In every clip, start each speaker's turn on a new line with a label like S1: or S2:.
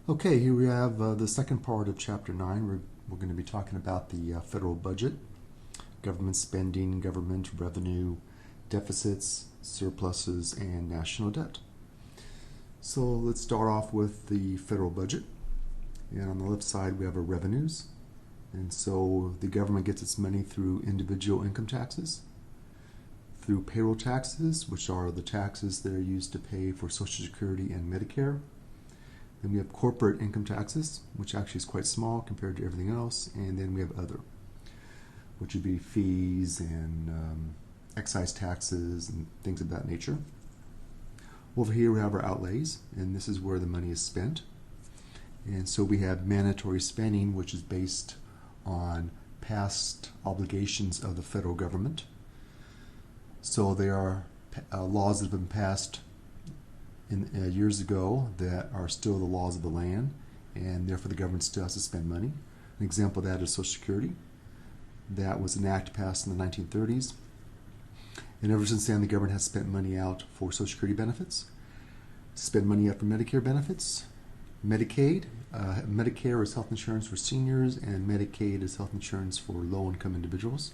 S1: Okay, here we have the second part of Chapter 9. We're going to be talking about the federal budget, government spending, government revenue, deficits, surpluses, and national debt. So let's start off with the federal budget. And on the left side, we have our revenues. And so the government gets its money through individual income taxes, through payroll taxes, which are the taxes that are used to pay for Social Security and Medicare. Then we have corporate income taxes, which actually is quite small compared to everything else. And then we have other, which would be fees and excise taxes and things of that nature. Over here we have our outlays, and this is where the money is spent. And so we have mandatory spending, which is based on past obligations of the federal government. So there are laws that have been passed years ago that are still the laws of the land, and therefore the government still has to spend money. An example of that is Social Security. That was an act passed in the 1930s, and ever since then the government has spent money out for Social Security benefits, spent money out for Medicare benefits, Medicaid. Medicare is health insurance for seniors, and Medicaid is health insurance for low-income individuals.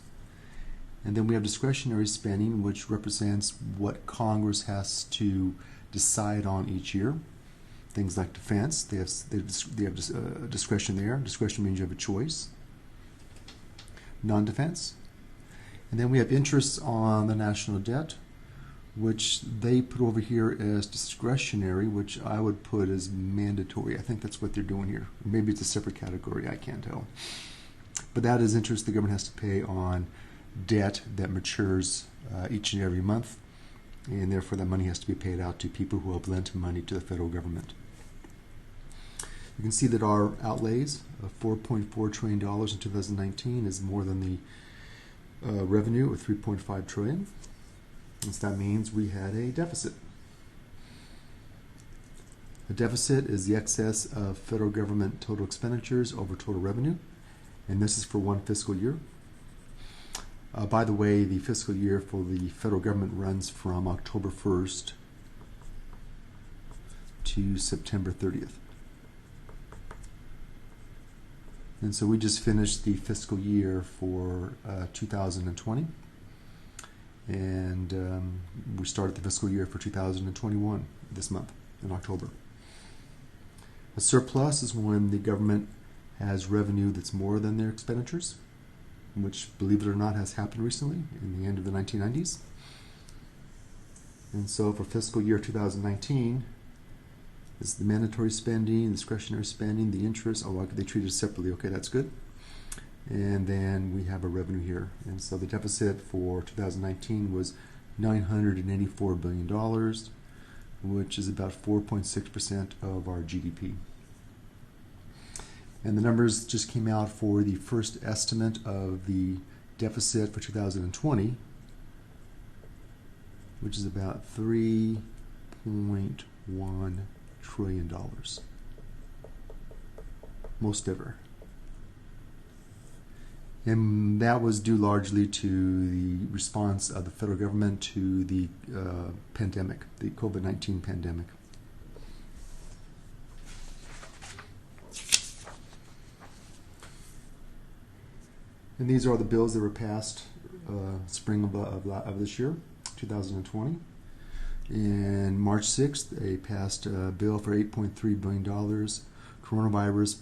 S1: And then we have discretionary spending, which represents what Congress has to decide on each year. Things like defense, they have discretion there. Discretion means you have a choice. Non-defense. And then we have interest on the national debt, which they put over here as discretionary, which I would put as mandatory. I think that's what they're doing here. Maybe it's a separate category, I can't tell. But that is interest the government has to pay on debt that matures each and every month, and therefore that money has to be paid out to people who have lent money to the federal government. You can see that our outlays of $4.4 trillion in 2019 is more than the revenue of $3.5 trillion. And so that means we had a deficit. A deficit is the excess of federal government total expenditures over total revenue, and this is for one fiscal year. By the way, the fiscal year for the federal government runs from October 1st to September 30th. And so we just finished the fiscal year for 2020, and we started the fiscal year for 2021 this month in October. A surplus is when the government has revenue that's more than their expenditures, which, believe it or not, has happened recently in the end of the 1990s. And so for fiscal year 2019, this is the mandatory spending, discretionary spending, the interest. Oh, they treat it separately. Okay, that's good. And then we have a revenue here. And so the deficit for 2019 was $984 billion, which is about 4.6% of our GDP. And the numbers just came out for the first estimate of the deficit for 2020, which is about $3.1 trillion. Most ever. And that was due largely to the response of the federal government to the pandemic, the COVID-19 pandemic. And these are the bills that were passed spring of this year, 2020. And March 6th, they passed a bill for $8.3 billion, Coronavirus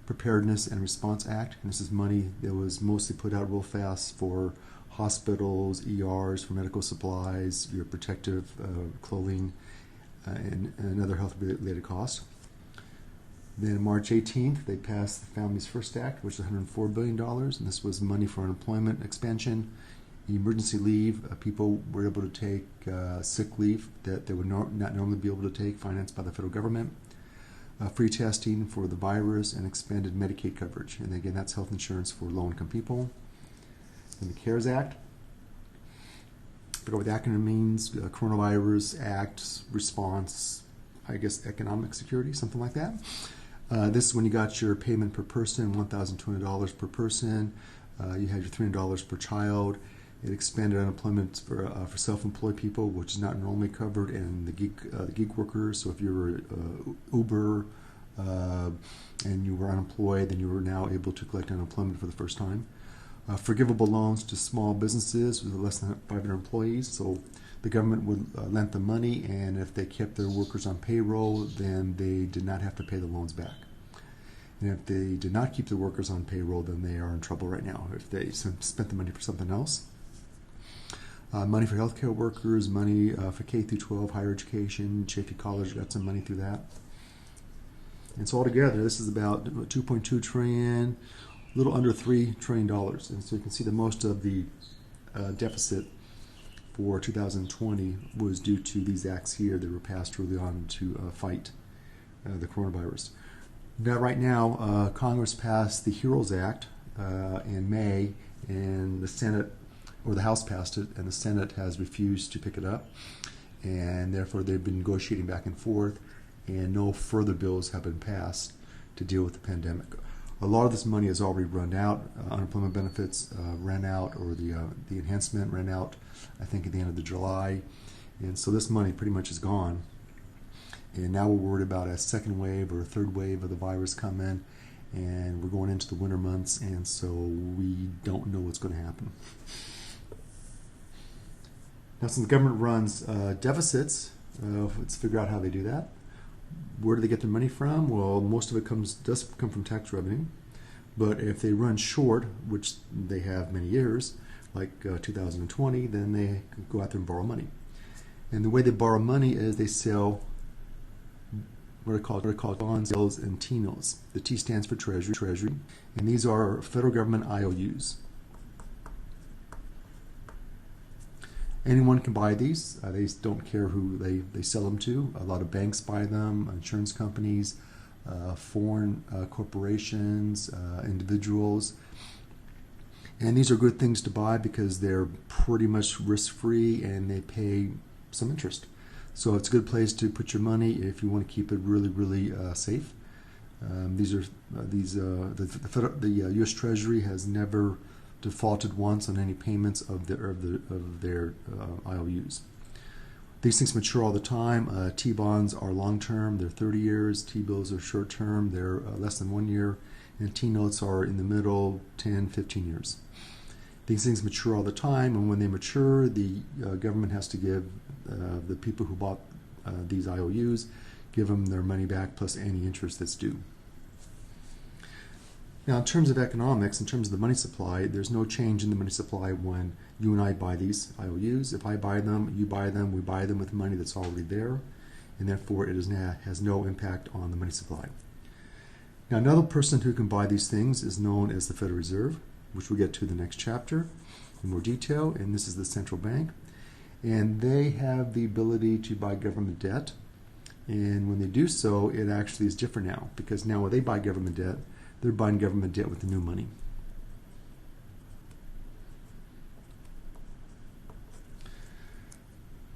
S1: Preparedness and Response Act. And this is money that was mostly put out real fast for hospitals, ERs, for medical supplies, your protective clothing, and other health-related costs. Then March 18th, they passed the Families First Act, which is $104 billion, and this was money for unemployment expansion, emergency leave. People were able to take sick leave that they would not normally be able to take, financed by the federal government, free testing for the virus, and expanded Medicaid coverage. And again, that's health insurance for low-income people. And the CARES Act, forgot what the acronym means, Coronavirus Act Response, I guess economic security, something like that. This is when you got your payment per person, $1,200 per person. You had your $300 per child. It expanded unemployment for self-employed people, which is not normally covered, and the gig workers. So if you're Uber, and you were unemployed, then you were now able to collect unemployment for the first time. Forgivable loans to small businesses with less than 500 employees. So the government would lend them money, and if they kept their workers on payroll, then they did not have to pay the loans back. And if they did not keep the workers on payroll, then they are in trouble right now if they spent the money for something else. Money for healthcare workers, money for K through 12 higher education. Chaffey College got some money through that. And so altogether, this is about 2.2 trillion, a little under $3 trillion. And so you can see that most of the deficit for 2020 was due to these acts here that were passed early on to fight the coronavirus. Now, right now, Congress passed the HEROES Act in May, and the Senate, or the House passed it, and the Senate has refused to pick it up, and therefore they've been negotiating back and forth, and no further bills have been passed to deal with the pandemic. A lot of this money has already run out. Unemployment benefits ran out, or the enhancement ran out, I think, at the end of July, and so this money pretty much is gone. And now we're worried about a second wave or a third wave of the virus coming, and we're going into the winter months, and so we don't know what's going to happen. Now, since the government runs deficits, let's figure out how they do that. Where do they get their money from? Well, most of it does come from tax revenue, but if they run short, which they have many years, like 2020, then they go out there and borrow money. And the way they borrow money is they sell what are called bonds, bills, and T-notes. The T stands for Treasury, and these are federal government IOUs. Anyone can buy these. They don't care who they sell them to. A lot of banks buy them, insurance companies, foreign corporations, individuals. And these are good things to buy because they're pretty much risk-free and they pay some interest. So it's a good place to put your money if you want to keep it really, really safe. The U.S. Treasury has never defaulted once on any payments of their IOUs. These things mature all the time. T-bonds are long-term; they're 30 years. T-bills are short-term; they're less than 1 year, and T-notes are in the middle, 10, 15 years. These things mature all the time, and when they mature, the government has to give the people who bought these IOUs, give them their money back plus any interest that's due. Now, in terms of economics, in terms of the money supply, there's no change in the money supply when you and I buy these IOUs. If I buy them, you buy them, we buy them with money that's already there, and therefore it has no impact on the money supply. Now, another person who can buy these things is known as the Federal Reserve, which we'll get to in the next chapter in more detail, and this is the central bank. And they have the ability to buy government debt, and when they do so, it actually is different now, because now when they buy government debt, they're buying government debt with the new money.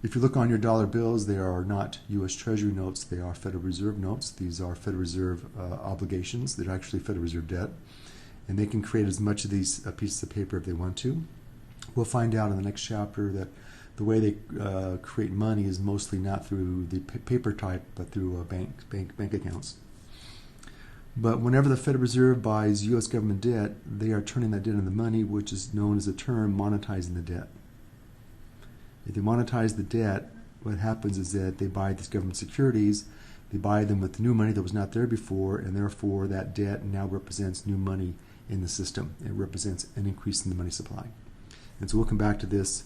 S1: If you look on your dollar bills, they are not U.S. Treasury notes, they are Federal Reserve notes. These are Federal Reserve obligations. They're actually Federal Reserve debt, and they can create as much of these pieces of paper if they want to. We'll find out in the next chapter that the way they create money is mostly not through the paper type, but through bank accounts. But whenever the Federal Reserve buys U.S. government debt, they are turning that debt into money, which is known as the term monetizing the debt. If they monetize the debt, what happens is that they buy these government securities, they buy them with new money that was not there before, and therefore that debt now represents new money in the system. It represents an increase in the money supply. And so we'll come back to this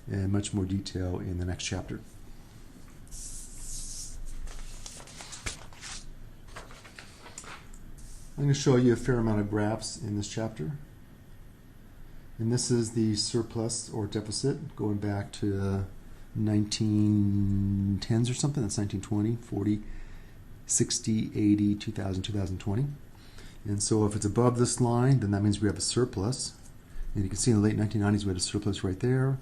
S1: in much more detail in the next chapter. I'm going to show you a fair amount of graphs in this chapter. And this is the surplus or deficit going back to 1910s or something. That's 1920, 40, 60, 80, 2000, 2020. And so if it's above this line, then that means we have a surplus. And you can see in the late 1990s we had a surplus right there.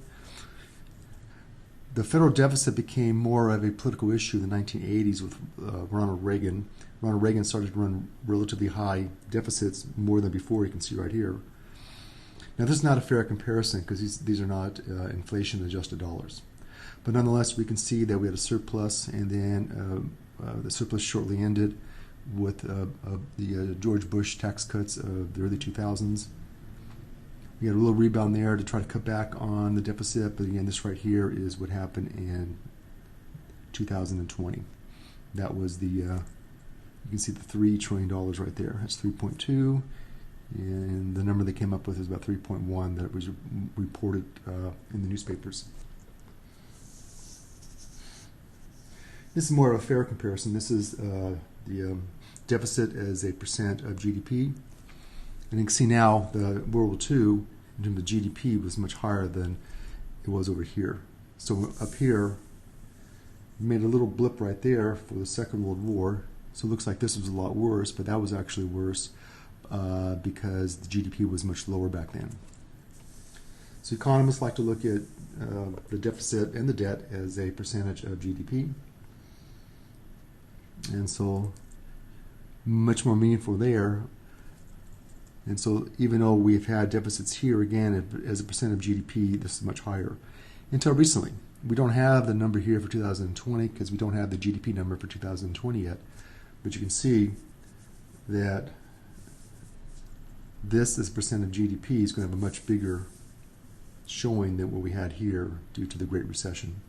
S1: The federal deficit became more of a political issue in the 1980s with Ronald Reagan. Ronald Reagan started to run relatively high deficits more than before, you can see right here. Now, this is not a fair comparison because these are not inflation-adjusted dollars. But nonetheless, we can see that we had a surplus, and then the surplus shortly ended. with the George Bush tax cuts of the early 2000s. We had a little rebound there to try to cut back on the deficit, but again, this right here is what happened in 2020. That was you can see the $3 trillion right there. That's 3.2, and the number they came up with is about 3.1 that was reported in the newspapers. This is more of a fair comparison. This is the deficit as a percent of GDP. And you can see now the World War II, in terms of GDP, was much higher than it was over here. So up here, we made a little blip right there for the Second World War. So it looks like this was a lot worse, but that was actually worse because the GDP was much lower back then. So economists like to look at the deficit and the debt as a percentage of GDP. And so much more meaningful there. And so even though we've had deficits here, again, as a percent of GDP, this is much higher. Until recently. We don't have the number here for 2020 because we don't have the GDP number for 2020 yet. But you can see that this as a percent of GDP is going to have a much bigger showing than what we had here due to the Great Recession.